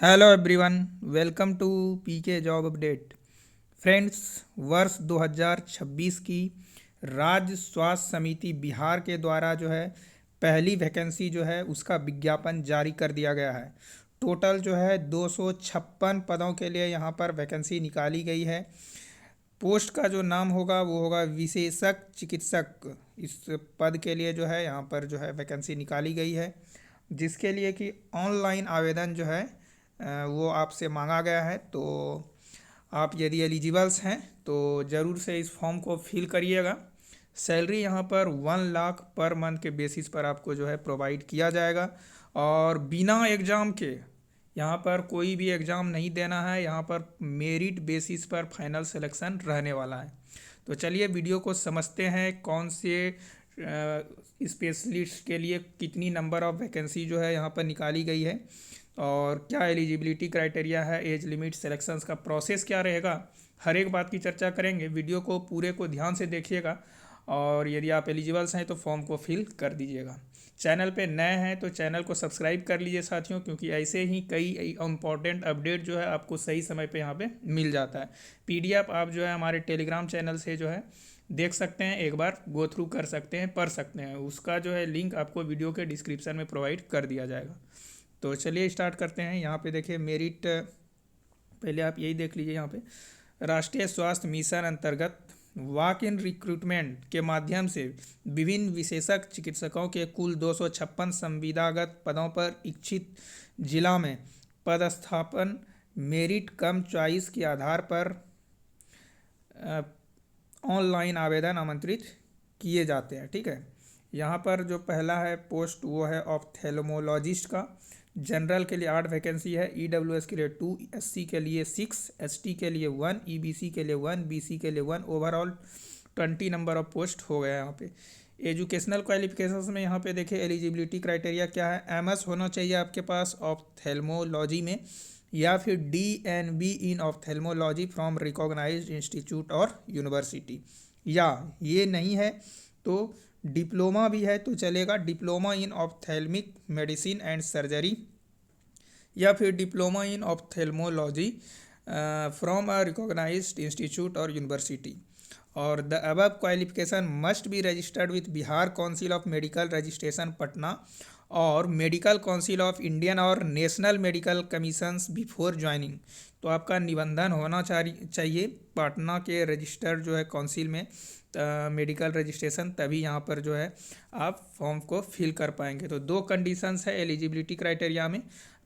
Hello everyone, welcome to PK job update. Friends, वर्ष 2026 की राज्य स्वास्थ्य समिति बिहार के द्वारा जो है पहली वैकेंसी जो है उसका विज्ञापन जारी कर दिया गया है। टोटल जो है 256 पदों के लिए यहाँ पर वैकेंसी निकाली गई है। पोस्ट का जो नाम होगा वो होगा विशेषज्ञ चिकित्सक। इस पद के लिए जो है यहाँ पर जो है वैकेंसी निकाली गई है, जिसके लिए कि ऑनलाइन आवेदन जो है वो आपसे मांगा गया है। तो आप यदि एलिजिबल्स हैं तो ज़रूर से इस फॉर्म को फिल करिएगा। सैलरी यहाँ पर 1 लाख पर मंथ के बेसिस पर आपको जो है प्रोवाइड किया जाएगा, और बिना एग्ज़ाम के यहाँ पर कोई भी एग्ज़ाम नहीं देना है। यहाँ पर मेरिट बेसिस पर फाइनल सिलेक्शन रहने वाला है। तो चलिए वीडियो को समझते हैं, कौन से स्पेशलिस्ट के लिए कितनी नंबर ऑफ वैकेंसी जो है यहाँ पर निकाली गई है, और क्या एलिजिबिलिटी क्राइटेरिया है, एज लिमिट, सिलेक्शंस का प्रोसेस क्या रहेगा। हर एक बात की चर्चा करेंगे। वीडियो को पूरे को ध्यान से देखिएगा, और यदि आप एलिजिबल्स हैं तो फॉर्म को फिल कर दीजिएगा। चैनल पे नए हैं तो चैनल को सब्सक्राइब कर लीजिए साथियों, क्योंकि ऐसे ही कई इंपॉर्टेंट अपडेट जो है आपको सही समय पे यहाँ पे मिल जाता है। पीडीएफ आप जो है हमारे टेलीग्राम चैनल से जो है देख सकते हैं, एक बार गो थ्रू कर सकते हैं, पढ़ सकते हैं। उसका जो है लिंक आपको वीडियो के डिस्क्रिप्शन में प्रोवाइड कर दिया जाएगा। तो चलिए स्टार्ट करते हैं। यहाँ पे देखिए मेरिट, पहले आप यही देख लीजिए। यहाँ पे राष्ट्रीय स्वास्थ्य मिशन अंतर्गत वॉक इन रिक्रूटमेंट के माध्यम से विभिन्न विशेषज्ञ चिकित्सकों के कुल 256 संविदागत पदों पर इच्छित जिला में पदस्थापन मेरिट कम चॉइस के आधार पर ऑनलाइन आवेदन आमंत्रित किए जाते हैं। ठीक है, यहाँ पर जो पहला है पोस्ट वो है ऑप्थेल्मोलॉजिस्ट का। जनरल के लिए 8 वैकेंसी है, ईडब्ल्यूएस के लिए 2, एससी के लिए 6, एसटी के लिए 1, ईबीसी के लिए 1, बीसी के लिए 1। ओवरऑल 20 नंबर ऑफ पोस्ट हो गया यहाँ पे। एजुकेशनल क्वालिफिकेशंस में यहाँ पे देखिए एलिजिबिलिटी क्राइटेरिया क्या है। एमएस होना चाहिए आपके पास ऑप्थेल्मोलॉजी में, या फिर DNB in ophthalmology from recognised institute और यूनिवर्सिटी, या ये नहीं है तो डिप्लोमा भी है तो चलेगा, diploma in ophthalmic medicine and surgery, या फिर diploma in ophthalmology from a recognised institute और यूनिवर्सिटी। और the above qualification must be registered with Bihar council of medical registration Patna और मेडिकल काउंसिल ऑफ इंडियन और national medical commissions before joining. तो आपका निबंधन होना चाहिए पटना के रजिस्टर जो है काउंसिल में मेडिकल रजिस्ट्रेशन, तभी यहाँ पर जो है आप फॉर्म को फिल कर पाएंगे। तो 2 कंडीशंस है एलिजिबिलिटी क्राइटेरिया में।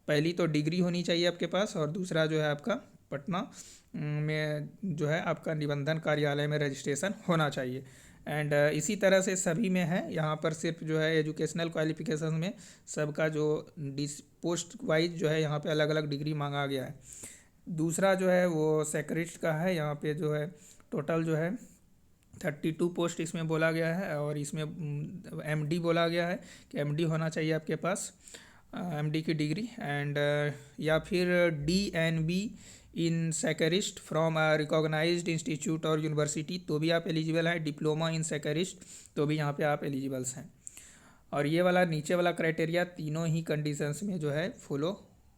पहली तो डिग्री होनी चाहिए आपके पास, और दूसरा जो है आपका पटना में जो है आपका निबंधन कार्यालय में रजिस्ट्रेशन होना चाहिए। एंड इसी तरह से सभी में है। यहाँ पर सिर्फ जो है एजुकेशनल क्वालिफिकेशन में सबका जो पोस्ट वाइज जो है यहाँ पे अलग अलग डिग्री मांगा गया है। दूसरा जो है वो सेक्रेटरी का है। यहाँ पे जो है टोटल जो है 32 पोस्ट इसमें बोला गया है, और इसमें एमडी बोला गया है कि एमडी होना चाहिए आपके पास, एमडी की डिग्री, एंड या फिर डीएनबी इन सेक्रेटरिस्ट फ्रॉम अ रिकॉग्नाइज्ड इंस्टीट्यूट और यूनिवर्सिटी, तो भी आप एलिजिबल हैं। डिप्लोमा इन सेक्रेटरिस्ट, तो भी यहाँ पे आप एलिजिबल्स हैं। और ये वाला नीचे वाला क्राइटेरिया तीनों ही कंडीशंस में जो है फॉलो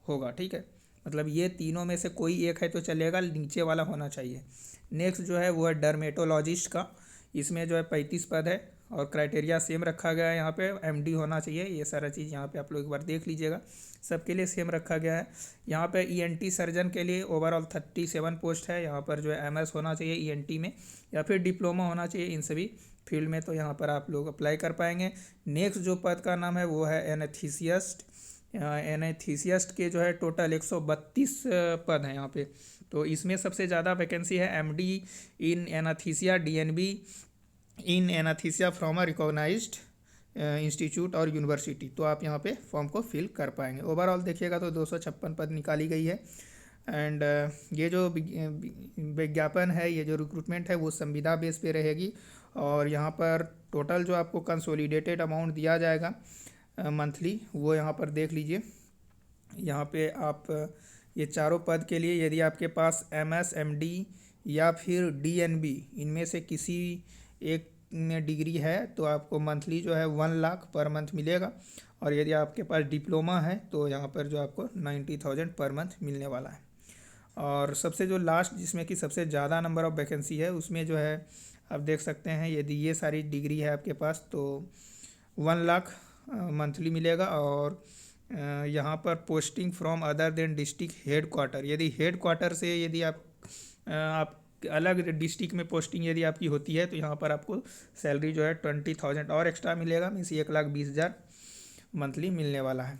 होगा। ठीक है, मतलब ये तीनों में से कोई एक है तो चलेगा, नीचे वाला होना चाहिए। नेक्स्ट जो है वो है डर्मेटोलॉजिस्ट का। इसमें जो है 35 पद है, और क्राइटेरिया सेम रखा गया है। यहाँ पे एमडी होना चाहिए। ये सारा चीज़ यहाँ पे आप लोग एक बार देख लीजिएगा, सबके लिए सेम रखा गया है। यहाँ पे ईएनटी सर्जन के लिए ओवरऑल 37 पोस्ट है। यहाँ पर जो है एमएस होना चाहिए ईएनटी में, या फिर डिप्लोमा होना चाहिए इन सभी फील्ड में, तो यहाँ पर आप लोग अप्लाई कर पाएंगे। नेक्स्ट जो पद का नाम है वो है एनेस्थीसिस्ट। एनेस्थीसिस्ट के जो है टोटल 132 पद हैं यहाँ पे। तो इसमें सबसे ज़्यादा वैकेंसी है MD in anaesthesia, DNB in anaesthesia from a recognised institute और यूनिवर्सिटी, तो आप यहाँ पे फॉर्म को फिल कर पाएंगे। ओवरऑल देखिएगा तो 256 पद निकाली गई है। एंड ये जो विज्ञापन है, ये जो रिक्रूटमेंट है वो संविदा बेस पे रहेगी, और यहाँ पर टोटल जो आपको कंसोलिडेटेड अमाउंट दिया जाएगा मंथली, वो यहाँ पर देख लीजिए। यहाँ पे आप ये चारों पद के लिए यदि आपके पास एमएस, एमडी या फिर डीएनबी इनमें से किसी एक में डिग्री है तो आपको मंथली जो है 1 लाख पर मंथ मिलेगा, और यदि आपके पास डिप्लोमा है तो यहाँ पर जो आपको 90,000 पर मंथ मिलने वाला है। और सबसे जो लास्ट जिसमें कि सबसे ज़्यादा नंबर ऑफ़ वैकेंसी है उसमें जो है आप देख सकते हैं, यदि ये सारी डिग्री है आपके पास तो 1 लाख मंथली मिलेगा। और यहाँ पर posting from other than district head quarter, यदि हेड क्वार्टर से यदि आप अलग डिस्ट्रिक्ट में पोस्टिंग यदि आपकी होती है तो यहाँ पर आपको सैलरी जो है 20,000 और एक्स्ट्रा मिलेगा, मीन्स 1,20,000 मंथली मिलने वाला है।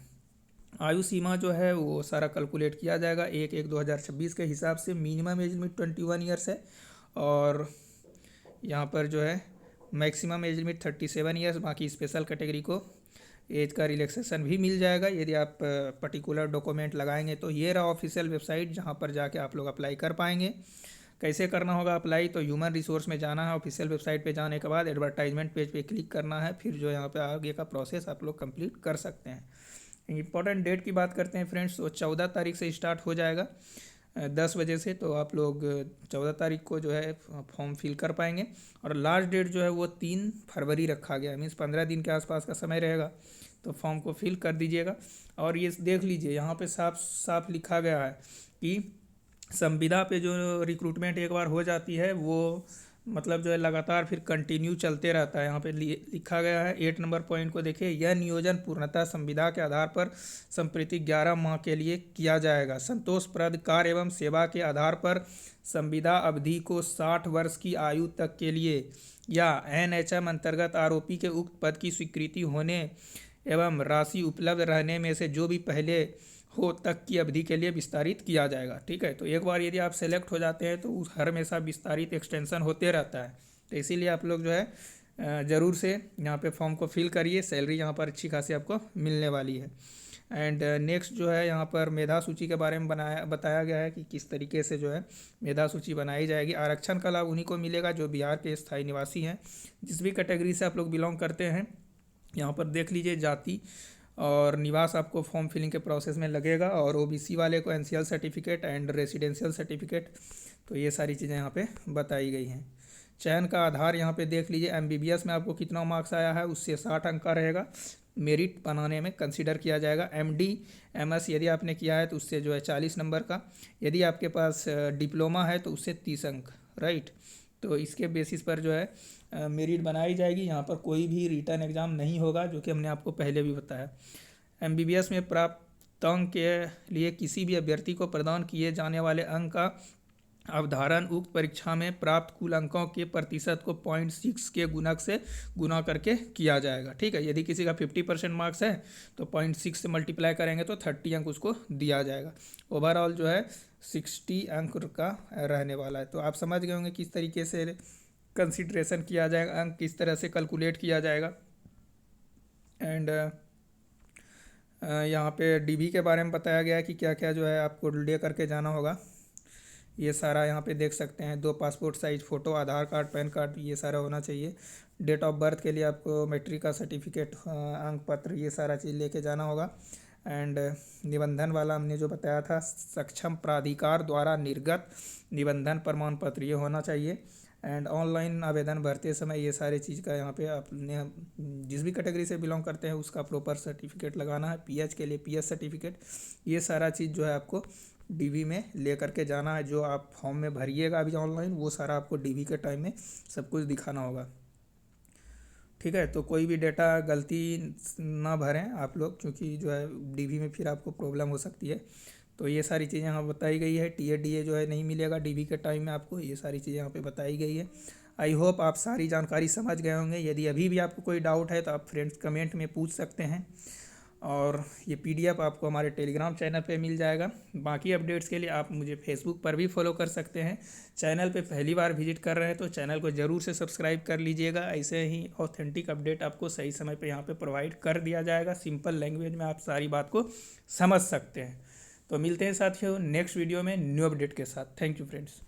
आयु सीमा जो है वो सारा कैलकुलेट किया जाएगा 1/1/2026 के हिसाब से। मिनिमम एज लिमिट 21 ईयर्स है, और यहाँ पर जो है मैक्सिमम एज लिमिट 37 ईयर्स। बाकी स्पेशल कैटेगरी को एज का रिलैक्सेशन भी मिल जाएगा यदि आप पर्टिकुलर डॉक्यूमेंट लगाएंगे तो। ये रहा ऑफिशियल वेबसाइट जहाँ पर जाके आप लोग अप्लाई कर पाएंगे। कैसे करना होगा अप्लाई, तो ह्यूमन रिसोर्स में जाना है, ऑफिशियल वेबसाइट पे जाने के बाद एडवर्टाइजमेंट पेज पे क्लिक करना है, फिर जो यहाँ पे आगे का प्रोसेस आप लोग कंप्लीट कर सकते हैं। इंपॉर्टेंट डेट की बात करते हैं फ्रेंड्स, तो 14 तारीख से स्टार्ट हो जाएगा 10 बजे से, तो आप लोग 14 तारीख को जो है फॉर्म फिल कर पाएंगे। और लास्ट डेट जो है वो 3 फरवरी रखा गया है, मीन्स 15 दिन के आसपास का समय रहेगा, तो फॉर्म को फिल कर दीजिएगा। और ये देख लीजिए यहाँ पे साफ साफ लिखा गया है कि संविदा पे जो रिक्रूटमेंट एक बार हो जाती है वो मतलब जो है लगातार फिर कंटिन्यू चलते रहता है। यहाँ पे लिखा गया है 8 नंबर पॉइंट को देखिए, यह नियोजन पूर्णतः संविदा के आधार पर संप्रति 11 माह के लिए किया जाएगा। संतोषप्रद कार्य एवं सेवा के आधार पर संविदा अवधि को 60 वर्ष की आयु तक के लिए या NHM अंतर्गत आरोपी के उक्त पद की स्वीकृति होने एवं राशि उपलब्ध रहने में से जो भी पहले हो तक की अवधि के लिए विस्तारित किया जाएगा। ठीक है, तो एक बार यदि आप सेलेक्ट हो जाते हैं तो उस हर हमेशा विस्तारित एक्सटेंशन होते रहता है, तो इसीलिए आप लोग जो है ज़रूर से यहाँ पे फॉर्म को फिल करिए। सैलरी यहाँ पर अच्छी खासी आपको मिलने वाली है। एंड नेक्स्ट जो है यहाँ पर मेधा सूची के बारे में बताया गया है कि किस तरीके से जो है मेधा सूची बनाई जाएगी। आरक्षण का लाभ उन्हीं को मिलेगा जो बिहार के स्थायी निवासी हैं। जिस भी कैटेगरी से आप लोग बिलोंग करते हैं यहाँ पर देख लीजिए, जाति और निवास आपको फॉर्म फिलिंग के प्रोसेस में लगेगा, और OBC वाले को NCL certificate and residential certificate, तो ये सारी चीज़ें यहाँ पे बताई गई हैं। चयन का आधार यहाँ पे देख लीजिए, MBBS में आपको कितना मार्क्स आया है उससे 60 अंक का रहेगा, मेरिट बनाने में कंसिडर किया जाएगा। MD MS यदि आपने किया है तो उससे जो है 40 नंबर का, यदि आपके पास डिप्लोमा है तो उससे 30 अंक, राइट। तो इसके बेसिस पर जो है मेरिट बनाई जाएगी। यहाँ पर कोई भी रिटर्न एग्ज़ाम नहीं होगा, जो कि हमने आपको पहले भी बताया। MBBS में प्राप्त अंक के लिए किसी भी अभ्यर्थी को प्रदान किए जाने वाले अंक का अवधारण उक्त परीक्षा में प्राप्त कुल अंकों के प्रतिशत को 0.6 के गुणक से गुना करके किया जाएगा। ठीक है, यदि किसी का 50% मार्क्स है तो 0.6 से मल्टीप्लाई करेंगे तो 30 अंक उसको दिया जाएगा। ओवरऑल जो है 60 अंक का रहने वाला है। तो आप समझ गए होंगे किस तरीके से कंसिडरेशन किया जाएगा, अंक किस तरह से कैलकुलेट किया जाएगा। एंड यहाँ पे DV के बारे में बताया गया है कि क्या क्या जो है आपको ले करके जाना होगा। ये सारा यहाँ पे देख सकते हैं, 2 पासपोर्ट साइज फ़ोटो, आधार कार्ड, पैन कार्ड, ये सारा होना चाहिए। डेट ऑफ बर्थ के लिए आपको मैट्रिक का सर्टिफिकेट, अंक पत्र, ये सारा चीज़ लेके जाना होगा। एंड निबंधन वाला हमने जो बताया था, सक्षम प्राधिकार द्वारा निर्गत निबंधन प्रमाण पत्र, ये होना चाहिए। एंड ऑनलाइन आवेदन भरते समय ये सारे चीज़ का यहाँ पे आपने जिस भी कैटेगरी से बिलोंग करते हैं उसका प्रॉपर सर्टिफिकेट लगाना है। PH के लिए PS सर्टिफिकेट, ये सारा चीज़ जो है आपको DV में ले करके जाना है। जो आप फॉर्म में भरिएगा अभी ऑनलाइन, वो सारा आपको DV के टाइम में सब कुछ दिखाना होगा। ठीक है, तो कोई भी डेटा गलती ना भरें आप लोग, क्योंकि जो है DV में फिर आपको प्रॉब्लम हो सकती है। तो ये सारी चीज़ें यहाँ बताई गई है। TA DA जो है नहीं मिलेगा DV के टाइम में आपको, ये सारी चीज़ें यहाँ पे बताई गई है। आई होप आप सारी जानकारी समझ गए होंगे। यदि अभी भी आपको कोई डाउट है तो आप फ्रेंड्स कमेंट में पूछ सकते हैं, और ये PDF आपको हमारे टेलीग्राम चैनल पे मिल जाएगा। बाकी अपडेट्स के लिए आप मुझे फेसबुक पर भी फॉलो कर सकते हैं। चैनल पे पहली बार विजिट कर रहे हैं तो चैनल को ज़रूर से सब्सक्राइब कर लीजिएगा। ऐसे ही ऑथेंटिक अपडेट आपको सही समय पे यहाँ पे प्रोवाइड कर दिया जाएगा। सिंपल लैंग्वेज में आप सारी बात को समझ सकते हैं। तो मिलते हैं साथियों नेक्स्ट वीडियो में न्यू अपडेट के साथ। Thank you friends.